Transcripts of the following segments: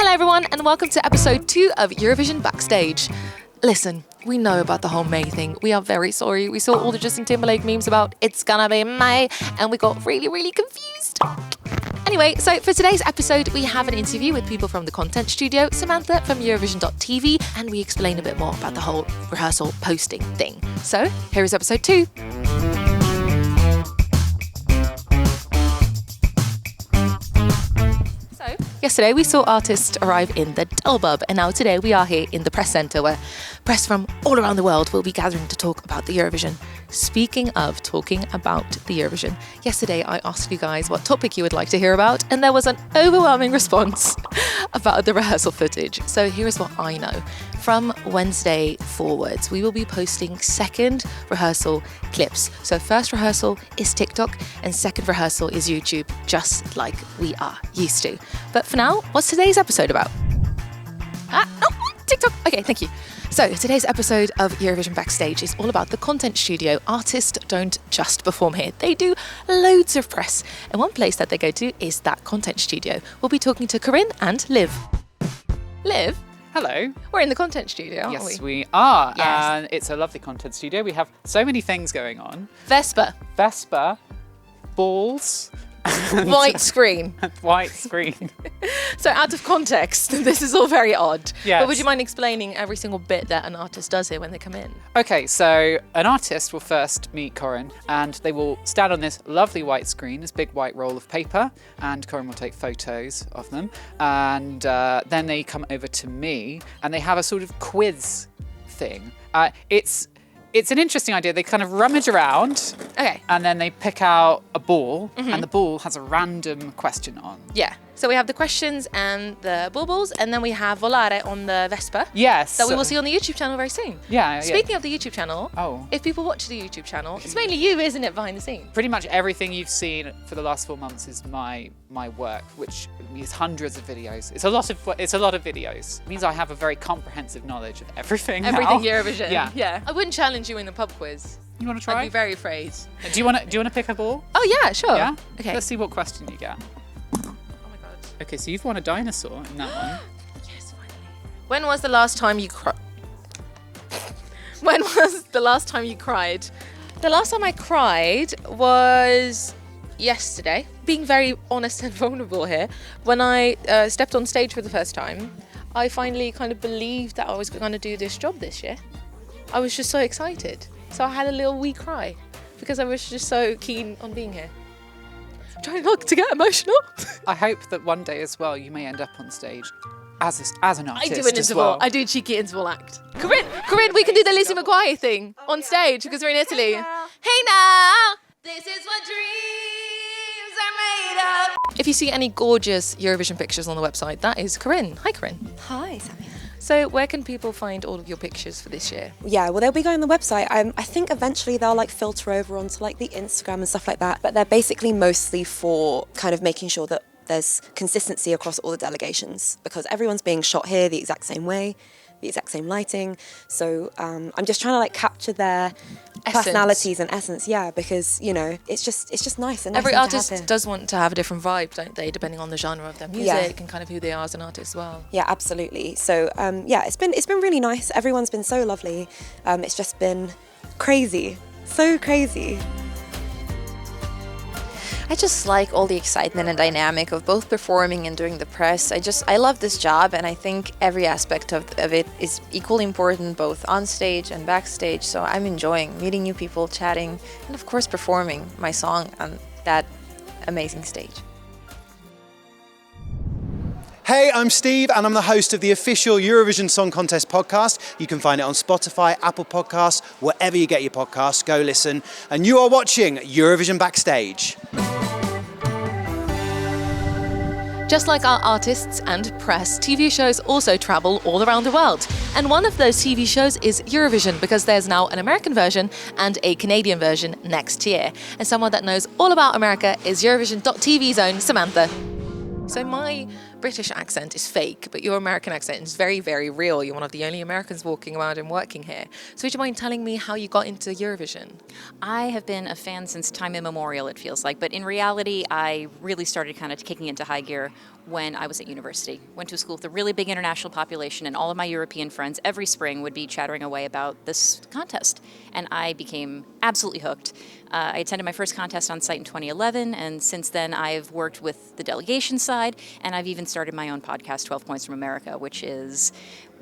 Hello everyone and welcome to episode 2 of Eurovision Backstage. Listen, we know about the whole May thing. We are very sorry. We saw all the Justin Timberlake memes about it's gonna be May and we got really confused. Anyway, so for today's episode, we have an interview with people from the content studio, Samantha from Eurovision.tv, and we explain a bit more about the whole rehearsal posting thing. So here is episode 2. Yesterday, we saw artists arrive in the Delbub, and now today we are here in the press centre where press from all around the world will be gathering to talk about the Eurovision. Speaking of talking about the Eurovision, yesterday I asked you guys what topic you would like to hear about, and there was an overwhelming response about the rehearsal footage. So here's what I know. From Wednesday forwards, we will be posting second rehearsal clips. So first rehearsal is TikTok and second rehearsal is YouTube, just like we are used to. But for now, what's today's episode about? TikTok. Okay, thank you. So today's episode of Eurovision Backstage is all about the content studio. Artists don't just perform here. They do loads of press. And one place that they go to is that content studio. We'll be talking to Corinne and Liv. Liv? Hello. We're in the content studio, aren't we? Yes, we are. Yes. And it's a lovely content studio. We have so many things going on. Vespa. Balls. White screen. White screen. So out of context, this is all very odd. Yes. But would you mind explaining every single bit that an artist does here when they come in? Okay, so an artist will first meet Corinne and they will stand on this lovely white screen, this big white roll of paper, and Corinne will take photos of them. And then they come over to me and they have a sort of quiz thing. It's an interesting idea. They kind of rummage around, Okay. and then they pick out a ball, and the ball has a random question on. Yeah. So we have the questions and the baubles, and then we have Volare on the Vespa. Yes. That we will see on the YouTube channel very soon. Yeah. Speaking of the YouTube channel, Oh. if people watch the YouTube channel, it's mainly you, isn't it, behind the scenes? Pretty much everything you've seen for the last 4 months is my work, which means hundreds of videos. It's a lot of videos. It means I have a very comprehensive knowledge of everything. Everything now. Eurovision. Yeah. I wouldn't challenge you in the pub quiz. You want to try? I'd be very afraid. Do you want to pick a ball? Oh yeah, sure. Yeah. Okay. Let's see what question you get. Oh my god. Okay, so you've won a dinosaur in that one. Yes, finally. When was the last time you cried? When was the last time you cried? The last time I cried was yesterday. Being very honest and vulnerable here, when I stepped on stage for the first time, I finally kind of believed that I was going to do this job this year. I was just so excited. So I had a little wee cry because I was just so keen on being here. I'm trying not to get emotional. I hope that one day as well you may end up on stage as an artist. I do an as interval. well. I do a cheeky interval act. Corinne, we can do the Lizzie McGuire thing on stage because we're in Italy. Hey now, this is what dreams are made of. If you see any gorgeous Eurovision pictures on the website, that is Corinne. Hi, Corinne. Hi, Samya. So where can people find all of your pictures for this year? Yeah, well, they'll be going on the website. I think eventually they'll filter over onto the Instagram and stuff like that. But they're basically mostly for kind of making sure that there's consistency across all the delegations because everyone's being shot here the exact same way, the exact same lighting. So I'm just trying to capture their personalities and essence, yeah, because it's just nice. And every artist does want to have a different vibe, don't they, depending on the genre of their music and kind of who they are as an artist as well. Yeah, absolutely. So it's been really nice. Everyone's been so lovely. It's just been crazy, so crazy. I just like all the excitement and dynamic of both performing and doing the press. I love this job, and I think every aspect of it is equally important, both on stage and backstage. So I'm enjoying meeting new people, chatting, and of course performing my song on that amazing stage. Hey, I'm Steve and I'm the host of the official Eurovision Song Contest podcast. You can find it on Spotify, Apple Podcasts, wherever you get your podcasts. Go listen. And you are watching Eurovision Backstage. Just like our artists and press, TV shows also travel all around the world. And one of those TV shows is Eurovision because there's now an American version and a Canadian version next year. And someone that knows all about America is Eurovision.tv's own Samantha. So my British accent is fake, but your American accent is very, very real. You're one of the only Americans walking around and working here. So would you mind telling me how you got into Eurovision? I have been a fan since time immemorial, it feels like. But in reality, I really started kind of kicking into high gear when I was at university. Went to a school with a really big international population, and all of my European friends every spring would be chattering away about this contest. And I became absolutely hooked. I attended my first contest on site in 2011, and since then I've worked with the delegation side, and I've even started my own podcast, 12 Points from America, which is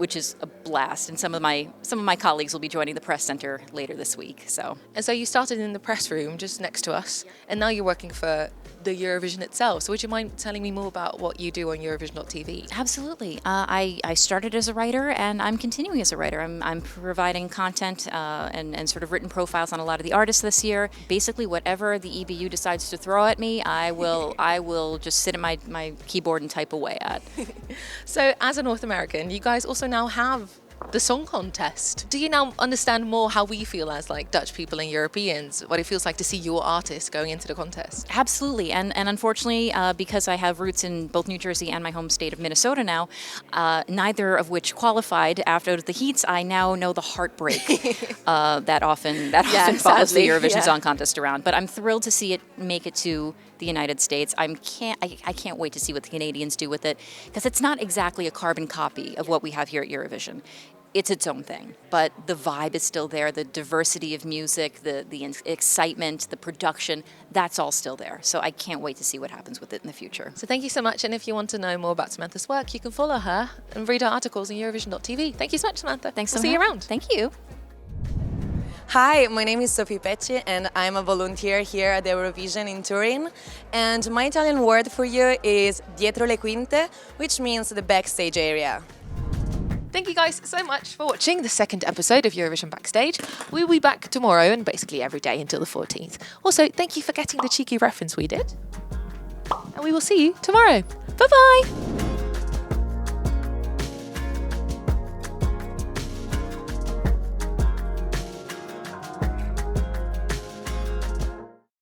a blast. And some of my colleagues will be joining the press center later this week. And so you started in the press room just next to us, and now you're working for the Eurovision itself. So would you mind telling me more about what you do on Eurovision.tv? Absolutely. I started as a writer, and I'm continuing as a writer. I'm providing content and sort of written profiles on a lot of the artists this year. Basically, whatever the EBU decides to throw at me, I will just sit at my keyboard and type away at. So as a North American, you guys also now have the song contest. Do you now understand more how we feel as like Dutch people and Europeans, what it feels like to see your artist going into the contest? Absolutely. And unfortunately, because I have roots in both New Jersey and my home state of Minnesota now, neither of which qualified after the heats, I now know the heartbreak that often follows the Eurovision Song Contest around. But I'm thrilled to see it make it to the United States. I can't wait to see what the Canadians do with it, because it's not exactly a carbon copy of what we have here at Eurovision. It's its own thing, but the vibe is still there. The diversity of music, the excitement, the production, that's all still there. So I can't wait to see what happens with it in the future. So thank you so much. And if you want to know more about Samantha's work, you can follow her and read her articles on Eurovision.tv. Thank you so much, Samantha. Thanks so much. much. See you around. Thank you. Hi, my name is Sophie Pecci and I'm a volunteer here at the Eurovision in Turin. And my Italian word for you is dietro le quinte, which means the backstage area. Thank you guys so much for watching the second episode of Eurovision Backstage. We'll be back tomorrow and basically every day until the 14th. Also, thank you for getting the cheeky reference we did. And we will see you tomorrow. Bye-bye.